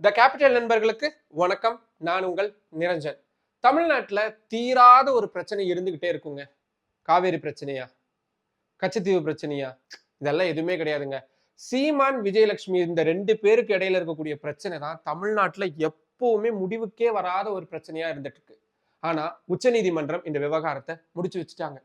The capital நண்பர்களுக்கு வணக்கம். நான் உங்கள் நிரஞ்சன். தமிழ்நாட்டில் தீராத ஒரு பிரச்சனை இருந்துகிட்டே இருக்குங்க. காவேரி பிரச்சனையா, கச்சத்தீவு பிரச்சனையா, இதெல்லாம் எதுவுமே கிடையாதுங்க. சீமான், விஜயலட்சுமி இந்த ரெண்டு பேருக்கு இடையில இருக்கக்கூடிய பிரச்சனை தான் தமிழ்நாட்டில் எப்பவுமே முடிவுக்கே வராத ஒரு பிரச்சனையா இருந்துட்டு இருக்கு. ஆனா உச்சநீதிமன்றம் இந்த விவகாரத்தை முடிச்சு வச்சுட்டாங்க.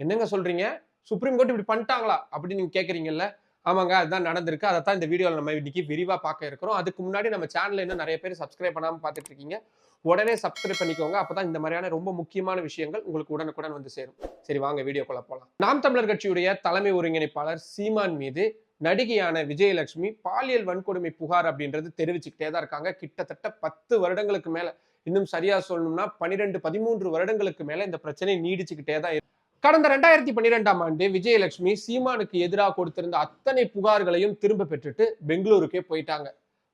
என்னங்க சொல்றீங்க? சுப்ரீம் கோர்ட் இப்படி பண்ணிட்டாங்களா அப்படின்னு நீங்க கேக்குறீங்கல்ல. ஆமாங்க, அதுதான் நடந்திருக்கு. அதைத்தான் இந்த வீடியோல நம்ம இன்னைக்கு விரிவா பார்க்க இருக்கிறோம். அதுக்கு முன்னாடி நம்ம சேனல்ல இன்னும் நிறைய பேர் சப்ஸ்கிரைப் பண்ணாம பார்த்துட்டு இருக்கீங்க. உடனே சப்ஸ்கிரைப் பண்ணிக்கோங்க. அப்பதான் இந்த மாதிரியான ரொம்ப முக்கியமான விஷயங்கள் உங்களுக்கு உடனுக்குடன் வந்து சேரும். சரி, வாங்க வீடியோக்குள்ள போலாம். நாம் தமிழர் கட்சியுடைய தலைமை ஒருங்கிணைப்பாளர் சீமான் மீது நடிகையான விஜயலட்சுமி பாலியல் வன்கொடுமை புகார் அப்படின்றது தெரிவிச்சுக்கிட்டே தான் இருக்காங்க. கிட்டத்தட்ட 10 வருடங்களுக்கு மேல, இன்னும் சரியா சொல்லணும்னா 12, 13 வருடங்களுக்கு மேல இந்த பிரச்சனை நீடிச்சுக்கிட்டே தான். கடந்த 2012ஆம் ஆண்டு விஜயலட்சுமி சீமானுக்கு எதிராக கொடுத்திருந்த அத்தனை புகார்களையும் திரும்ப பெற்றுட்டு பெங்களூருக்கே போயிட்டாங்க.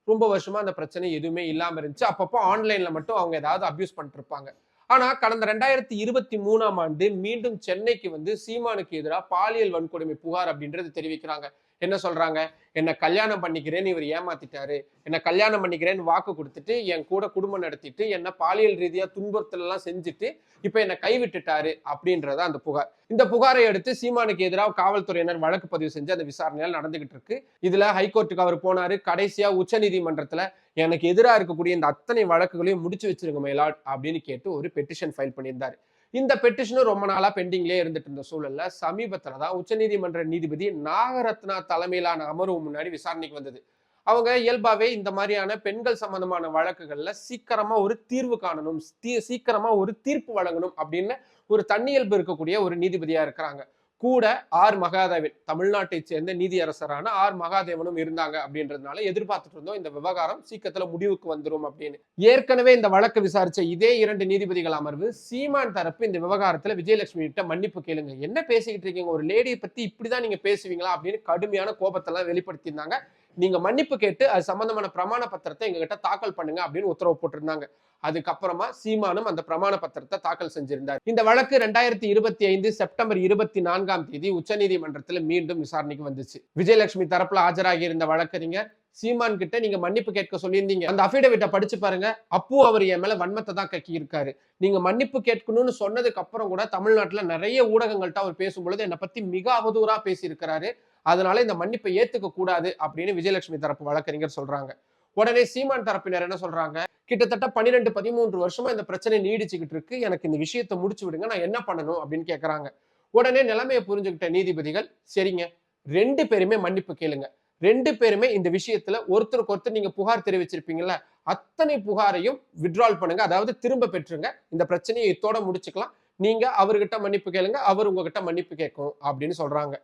ரொம்ப வருஷமா அந்த பிரச்சனை எதுவுமே இல்லாம இருந்துச்சு. அப்பப்போ ஆன்லைன்ல மட்டும் அவங்க ஏதாவது அபியூஸ் பண்ணிட்டு இருப்பாங்க. ஆனா கடந்த 2023ஆம் ஆண்டு மீண்டும் சென்னைக்கு வந்து சீமானுக்கு எதிராக பாலியல் வன்கொடுமை புகார் அப்படின்றது தெரிவிக்கிறாங்க. என்ன சொல்றாங்க? என்ன கல்யாணம் பண்ணிக்கிறேன்னு இவர் ஏமாத்திட்டாரு. என்ன கல்யாணம் பண்ணிக்கிறேன்னு வாக்கு கொடுத்துட்டு என் கூட குடும்பம் நடத்திட்டு என்ன பாலியல் ரீதியா துன்புறுத்தல் எல்லாம் செஞ்சுட்டு இப்ப என்ன கைவிட்டுட்டாரு அப்படின்றத அந்த புகார். இந்த புகாரை அடுத்து சீமானுக்கு எதிராக காவல்துறையினர் வழக்கு பதிவு செஞ்சு அந்த விசாரணைகள் நடந்துகிட்டு இருக்கு. இதுல ஹைகோர்ட்டுக்கு அவர் போனாரு. கடைசியா உச்ச நீதிமன்றத்துல எனக்கு எதிராக இருக்கக்கூடிய இந்த அத்தனை வழக்குகளையும் முடிச்சு வச்சிருங்க மயிலாட் அப்படின்னு கேட்டு ஒரு பெட்டிஷன் ஃபைல் பண்ணியிருந்தாரு. இந்த பெட்டிஷனும் ரொம்ப நாளா பெண்டிங்லேயே இருந்துட்டு இருந்த சூழல்ல சமீபத்துலதான் உச்சநீதிமன்ற நீதிபதி நாகரத்னா தலைமையிலான அமர்வு முன்னாடி விசாரணைக்கு வந்தது. அவங்க இயல்பாவே இந்த மாதிரியான பெண்கள் சம்பந்தமான வழக்குகள்ல சீக்கிரமா ஒரு தீர்வு காணணும், சீக்கிரமா ஒரு தீர்ப்பு வழங்கணும் அப்படின்னு ஒரு தன்னியல்பு இருக்கக்கூடிய ஒரு நீதிபதியா இருக்கிறாங்க. கூட ஆர் மகாதேவன், தமிழ்நாட்டை சேர்ந்த நீதியரசரான ஆர் மகாதேவனும் இருந்தாங்க அப்படின்றதுனால எதிர்பார்த்துட்டு இருந்தோம் இந்த விவகாரம் சீக்கிரத்துல முடிவுக்கு வந்துரும் அப்படின்னு. ஏற்கனவே இந்த வழக்கு விசாரிச்ச இதே 2 நீதிபதிகள் அமர்வு சீமான் தரப்பு இந்த விவகாரத்துல விஜயலட்சுமி கிட்ட மன்னிப்பு கேளுங்க, என்ன பேசிக்கிட்டு இருக்கீங்க, ஒரு லேடியை பத்தி இப்படிதான் நீங்க பேசுவீங்களா அப்படின்னு கடுமையான கோபத்தெல்லாம் வெளிப்படுத்தியிருந்தாங்க. நீங்க மன்னிப்பு கேட்டு அது சம்பந்தமான பிரமாண பத்திரத்தை எங்ககிட்ட தாக்கல் பண்ணுங்க அப்படின்னு உத்தரவு போட்டிருந்தாங்க. அதுக்கப்புறமா சீமானும் அந்த பிரமாண பத்திரத்தை தாக்கல் செஞ்சிருந்தார். இந்த வழக்கு 2025 செப்டம்பர் 24ஆம் தேதி உச்சநீதிமன்றத்தில் மீண்டும் விசாரணைக்கு வந்துச்சு. விஜயலட்சுமி தரப்புல ஆஜராகி இருந்த வழக்கறிஞர் சீமான் கிட்ட நீங்க மன்னிப்பு கேட்க சொல்லியிருந்தீங்க, அந்த அபிடவிட்டை படிச்சு பாருங்க, அப்போ அவர் என் மேல வன்மத்தை தான் கக்கி இருக்காரு. நீங்க மன்னிப்பு கேட்கணும்னு சொன்னதுக்கு அப்புறம் கூட தமிழ்நாட்டுல நிறைய ஊடகங்கள்ட்ட அவர் பேசும்பொழுது என்னை பத்தி மிக அவதூறா பேசி இருக்கிறாரு. அதனால இந்த மன்னிப்பை ஏத்துக்க கூடாது அப்படின்னு விஜயலட்சுமி தரப்பு வழக்கறிஞர் சொல்றாங்க. உடனே சீமான் தரப்பினர் என்ன சொல்றாங்க? கிட்டத்தட்ட 12, 13 வருஷமா இந்த பிரச்சனை நீடிச்சுக்கிட்டு இருக்கு, எனக்கு இந்த விஷயத்தை முடிச்சு விடுங்க, நான் என்ன பண்ணணும் அப்படின்னு கேட்கறாங்க. உடனே நிலைமையை புரிஞ்சுக்கிட்ட நீதிபதிகள், சரிங்க, 2 பேருமே மன்னிப்பு கேளுங்க, 2 பேருமே இந்த விஷயத்துல ஒருத்தருக்கு ஒருத்தர் நீங்க புகார் தெரிவிச்சிருப்பீங்கல்ல, அத்தனை புகாரையும் வித்ட்ரால் பண்ணுங்க, அதாவது திரும்ப பெற்றுங்க, இந்த பிரச்சனையை இத்தோட முடிச்சுக்கலாம், நீங்க அவர்கிட்ட மன்னிப்பு கேளுங்க, அவர் உங்ககிட்ட மன்னிப்பு கேட்கும் அப்படின்னு சொல்றாங்க.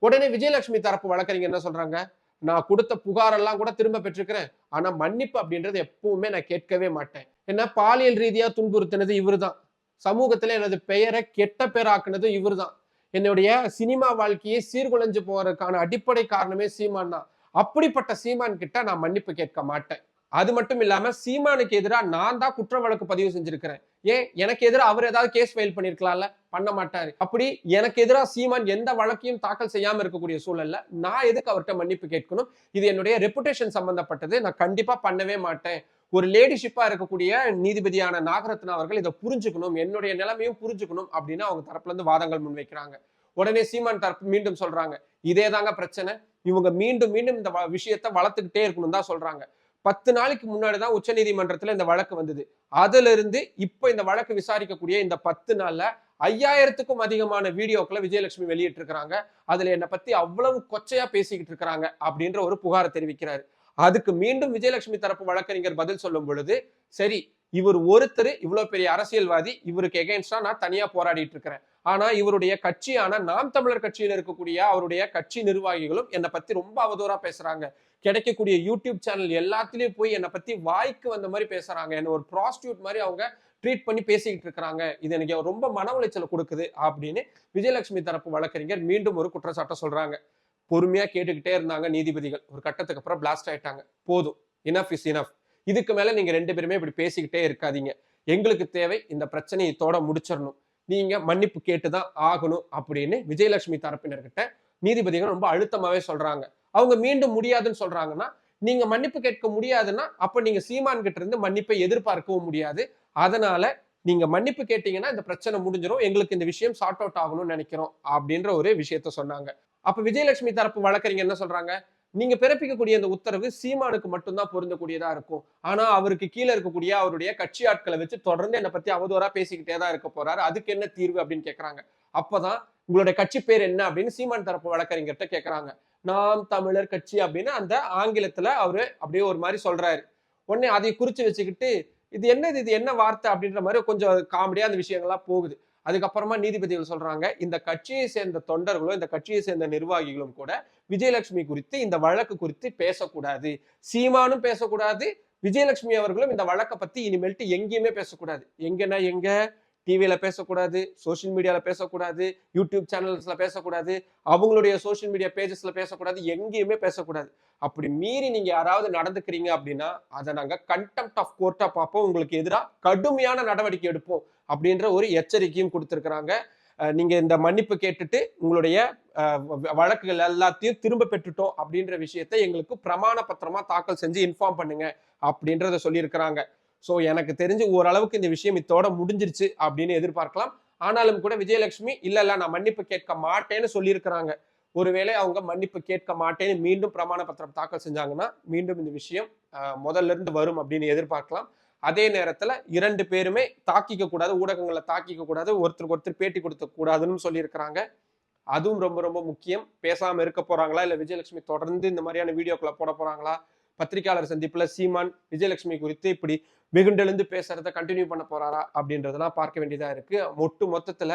உடனே விஜயலட்சுமி தரப்பு வழக்கறிஞர் என்ன சொல்றாங்க? நான் கொடுத்த புகாரெல்லாம் கூட திரும்ப பெற்றிருக்கிறேன், ஆனா மன்னிப்பு அப்படின்றது எப்பவுமே நான் கேட்கவே மாட்டேன். என்ன பாலியல் ரீதியா துன்புறுத்தினது இவருதான், சமூகத்துல எனது பெயரை கெட்ட பேராக்குனது இவருதான், என்னுடைய சினிமா வாழ்க்கையை சீர்குலைஞ்சு போறதுக்கான அடிப்படை காரணமே சீமான் தான். அப்படிப்பட்ட சீமான் கிட்ட நான் மன்னிப்பு கேட்க மாட்டேன். அது மட்டும் இல்லாம சீமானுக்கு எதிராக நான் தான் குற்ற வழக்கு பதிவு செஞ்சிருக்கிறேன். ஏன் எனக்கு எதிராக அவர் ஏதாவது கேஸ் ஃபைல் பண்ணிருக்கலாம்ல? பண்ண மாட்டாரு. அப்படி எனக்கு எதிராக சீமான் எந்த வழக்கையும் தாக்கல் செய்யாம இருக்கக்கூடிய சூழல்ல நான் எதுக்கு அவர்கிட்ட மன்னிப்பு கேட்கணும்? இது என்னுடைய ரெப்புடேஷன் சம்பந்தப்பட்டது, நான் கண்டிப்பா பண்ணவே மாட்டேன். ஒரு லேடிஷிப்பா இருக்கக்கூடிய நீதிபதியான நாகரத்னா அவர்கள் இதை புரிஞ்சுக்கணும், என்னுடைய நிலைமையும் புரிஞ்சுக்கணும் அப்படின்னு அவங்க தரப்புல இருந்து வாதங்கள் முன்வைக்கிறாங்க. உடனே சீமான் தரப்பு மீண்டும் சொல்றாங்க, இதே தாங்க பிரச்சனை, இவங்க மீண்டும் மீண்டும் இந்த விஷயத்தை வளர்த்துக்கிட்டே இருக்கணும் தான் சொல்றாங்க. 10 நாளைக்கு முன்னாடி தான் உச்ச நீதிமன்றத்துல இந்த வழக்கு வந்தது. அதுல இருந்து இப்ப இந்த வழக்கு விசாரிக்கக்கூடிய இந்த 10 நாள்ல 5000த்துக்கும் அதிகமான வீடியோக்களை விஜயலட்சுமி வெளியிட்டு இருக்காங்க. அதுல என்னை பத்தி அவ்வளவு கொச்சையா பேசிக்கிட்டு இருக்காங்க அப்படின்ற ஒரு புகாரை தெரிவிக்கிறாரு. அதுக்கு மீண்டும் விஜயலட்சுமி தரப்பு வழக்கறிஞர் பதில் சொல்லும் பொழுது, சரி, இவர் ஒருத்தர் இவ்வளவு பெரிய அரசியல்வாதி, இவருக்கு எகென்ஸ்டா நான் தனியா போராடிட்டு இருக்கிறேன். ஆனா இவருடைய கட்சியான நாம் தமிழர் கட்சியில இருக்கக்கூடிய அவருடைய கட்சி நிர்வாகிகளும் என்னை பத்தி ரொம்ப அவதூறா பேசுறாங்க. கிடைக்கக்கூடிய யூடியூப் சேனல் எல்லாத்திலயும் போய் என்னை பத்தி வாய்க்கு வந்த மாதிரி பேசுறாங்க. என்ன ஒரு ப்ராஸ்டியூட் மாதிரி அவங்க ட்ரீட் பண்ணி பேசிக்கிட்டு இருக்கிறாங்க. இது எனக்கு ரொம்ப மன உளைச்சல் கொடுக்குது அப்படின்னு விஜயலட்சுமி தரப்பு வழக்கறிஞர் மீண்டும் ஒரு குற்றச்சாட்டை சொல்றாங்க. பொறுமையா கேட்டுக்கிட்டே இருந்தாங்க நீதிபதிகள். ஒரு கட்டத்துக்கு அப்புறம் பிளாஸ்ட் ஆயிட்டாங்க. போதும், இனஃப் இஸ் இனஃப், இதுக்கு மேல நீங்க 2 பேருமே இப்படி பேசிக்கிட்டே இருக்காதீங்க, எங்களுக்கு தேவை இந்த பிரச்சனையை இதோட முடிச்சிடணும், நீங்க மன்னிப்பு கேட்டுதான் ஆகணும் அப்படின்னு விஜயலட்சுமி தரப்பினர்கிட்ட நீதிபதிகள் ரொம்ப அழுத்தமாவே சொல்றாங்க. அவங்க மீண்டும் முடியாதுன்னு சொல்றாங்கன்னா, நீங்க மன்னிப்பு கேட்க முடியாதுன்னா அப்ப நீங்க சீமான் கிட்ட இருந்து மன்னிப்பை எதிர்பார்க்கவும் முடியாது. அதனால நீங்க மன்னிப்பு கேட்டீங்கன்னா இந்த பிரச்சனை முடிஞ்சிடும், எங்களுக்கு இந்த விஷயம் சார்ட் அவுட் ஆகணும்னு நினைக்கிறோம் அப்படின்ற ஒரு விஷயத்த சொன்னாங்க. அப்ப விஜயலட்சுமி தரப்பு வழக்கறிஞர் என்ன சொல்றாங்க, நீங்க பிறப்பிக்கக்கூடிய இந்த உத்தரவு சீமானுக்கு மட்டும்தான் பொருந்தக்கூடியதா இருக்கும். ஆனா அவருக்கு கீழே இருக்கக்கூடிய அவருடைய கட்சி ஆட்களை வச்சு தொடர்ந்து என்னை பத்தி அவதூறா பேசிக்கிட்டே தான் இருக்க போறாரு, அதுக்கு என்ன தீர்வு அப்படின்னு கேட்கறாங்க. அப்பதான் உங்களுடைய கட்சி பேர் என்ன அப்படின்னு சீமான் தரப்பு வழக்கறிஞர்கிட்ட கேட்கறாங்க. நாம் தமிழர் கட்சி அப்படின்னு அந்த ஆங்கிலத்துல அவரு அப்படியே ஒரு மாதிரி சொல்றாரு. உடனே அதை குறிச்சு வச்சுக்கிட்டு இது என்னது, இது என்ன வார்த்தை அப்படின்ற மாதிரி கொஞ்சம் காமெடியா அந்த விஷயங்கள்லாம் போகுது. அதுக்கப்புறமா நீதிபதிகள் சொல்றாங்க, இந்த கட்சியை சேர்ந்த தொண்டர்களும் இந்த கட்சியை சேர்ந்த நிர்வாகிகளும் கூட விஜயலட்சுமி குறித்து இந்த வழக்கு குறித்து பேசக்கூடாது. சீமானும் பேசக்கூடாது, விஜயலட்சுமி அவர்களும் இந்த வழக்கை பத்தி இனிமேல்ட்டு எங்கேயுமே பேசக்கூடாது. எங்கன்னா எங்க டிவியில பேசக்கூடாது, சோசியல் மீடியால பேசக்கூடாது, யூடியூப் சேனல்ஸ்ல பேசக்கூடாது, அவங்களுடைய சோசியல் மீடியா பேஜஸ்ல பேசக்கூடாது, எங்கேயுமே பேசக்கூடாது. அப்படி மீறி நீங்க யாராவது நடந்துக்கிறீங்க அப்படின்னா அதை நாங்க கண்டெம்ட் ஆஃப் கோர்ட்டா பார்ப்போம், உங்களுக்கு எதிராக கடுமையான நடவடிக்கை எடுப்போம் அப்படின்ற ஒரு எச்சரிக்கையும் கொடுத்திருக்கிறாங்க. நீங்க இந்த மன்னிப்பு கேட்டுட்டு உங்களுடைய வழக்குகள் எல்லாத்தையும் திரும்ப பெற்றுட்டோம் அப்படின்ற விஷயத்தை எங்களுக்கு பிரமாண பத்திரமா தாக்கல் செஞ்சு இன்ஃபார்ம் பண்ணுங்க அப்படின்றத சொல்லியிருக்கிறாங்க. ஸோ எனக்கு தெரிஞ்சு ஓரளவுக்கு இந்த விஷயம் இத்தோட முடிஞ்சிருச்சு அப்படின்னு எதிர்பார்க்கலாம். ஆனாலும் கூட விஜயலட்சுமி இல்ல நான் மன்னிப்பு கேட்க மாட்டேன்னு சொல்லியிருக்கிறாங்க. ஒருவேளை அவங்க மன்னிப்பு கேட்க மாட்டேன்னு மீண்டும் பிரமாண பத்திரம் தாக்கல் செஞ்சாங்கன்னா மீண்டும் இந்த விஷயம் முதல்ல இருந்து வரும் அப்படின்னு எதிர்பார்க்கலாம். அதே நேரத்துல 2 பேருமே தாக்கிக்க கூடாது, ஊடகங்களை தாக்கிக்க கூடாது, ஒருத்தருக்கு ஒருத்தர் பேட்டி கொடுக்க கூடாதுன்னு சொல்லியிருக்கிறாங்க. அதுவும் ரொம்ப ரொம்ப முக்கியம். பேசாம இருக்க போறாங்களா, இல்ல விஜயலட்சுமி தொடர்ந்து இந்த மாதிரியான வீடியோக்களை போட போறாங்களா, பத்திரிகையாளர் சந்திப்புல சீமான் விஜயலட்சுமி குறித்து இப்படி வெகுண்டெழுந்து பேசுறத கண்டினியூ பண்ண போறாரா அப்படின்றதெல்லாம் பார்க்க வேண்டியதா இருக்கு. மொத்தத்துல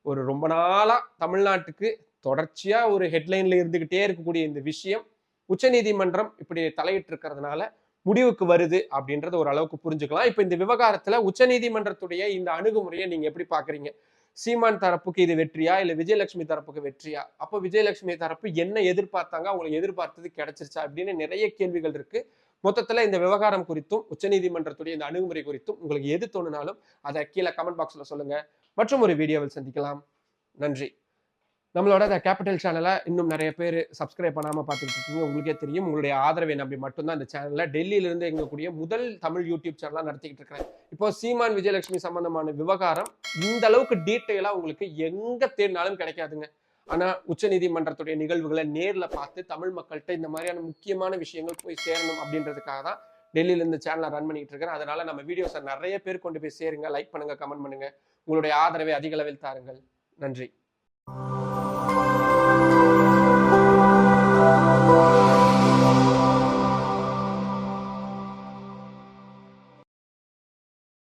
ஒரு ரொம்ப நாளா தமிழ்நாட்டுக்கு தொடர்ச்சியா ஒரு ஹெட்லைன்ல இருந்துகிட்டே இருக்கக்கூடிய இந்த விஷயம் உச்சநீதிமன்றம் இப்படி தலையிட்டு இருக்கிறதுனால முடிவுக்கு வருது அப்படின்றத ஒரு அளவுக்கு புரிஞ்சுக்கலாம். இப்ப இந்த விவகாரத்துல உச்சநீதிமன்றத்துடைய இந்த அணுகுமுறையை நீங்க எப்படி பாக்குறீங்க? சீமான் தரப்புக்கு இது வெற்றியா, இல்ல விஜயலட்சுமி தரப்புக்கு வெற்றியா? அப்போ விஜயலட்சுமி தரப்பு என்ன எதிர்பார்த்தாங்க, அவங்களுக்கு எதிர்பார்த்தது கிடைச்சிருச்சா அப்படின்னு நிறைய கேள்விகள் இருக்கு. மொத்தத்துல இந்த விவகாரம் குறித்தும் உச்சநீதிமன்றத்துடைய இந்த அணுகுமுறை குறித்தும் உங்களுக்கு எது தோணுனாலும் அதை கீழே கமெண்ட் பாக்ஸ்ல சொல்லுங்க. மற்றும் ஒரு வீடியோவில் சந்திக்கலாம். நன்றி. நம்மளோட இந்த கேபிட்டல் சேனலை இன்னும் நிறைய பேர் சப்ஸ்கிரைப் பண்ணாம பார்த்துட்டு இருக்கீங்க. உங்களுக்கே தெரியும், உங்களுடைய ஆதரவை நம்பி மட்டும்தான் இந்த சேனல்ல டெல்லியிலிருந்து எங்கக்கூடிய முதல் தமிழ் யூடியூப் சேனலா நடத்திக்கிட்டு இருக்கிறேன். இப்போ சீமான் விஜயலட்சுமி சம்பந்தமான விவகாரம் இந்த அளவுக்கு டீட்டெயிலா உங்களுக்கு எங்க தேடினாலும் கிடைக்காதுங்க. ஆனா உச்சநீதிமன்றத்துடைய நிகழ்வுகளை நேர்ல பார்த்து தமிழ் மக்கள்கிட்ட இந்த மாதிரியான முக்கியமான விஷயங்கள் போய் சேரணும் அப்படின்றதுக்காக தான் டெல்லியில இருந்து சேனலை ரன் பண்ணிட்டு இருக்கிறேன். அதனால நம்ம வீடியோஸை நிறைய பேர் கொண்டு போய் சேருங்க, லைக் பண்ணுங்க, கமெண்ட் பண்ணுங்க. உங்களுடைய ஆதரவை அதிக அளவில் தாருங்கள். நன்றி.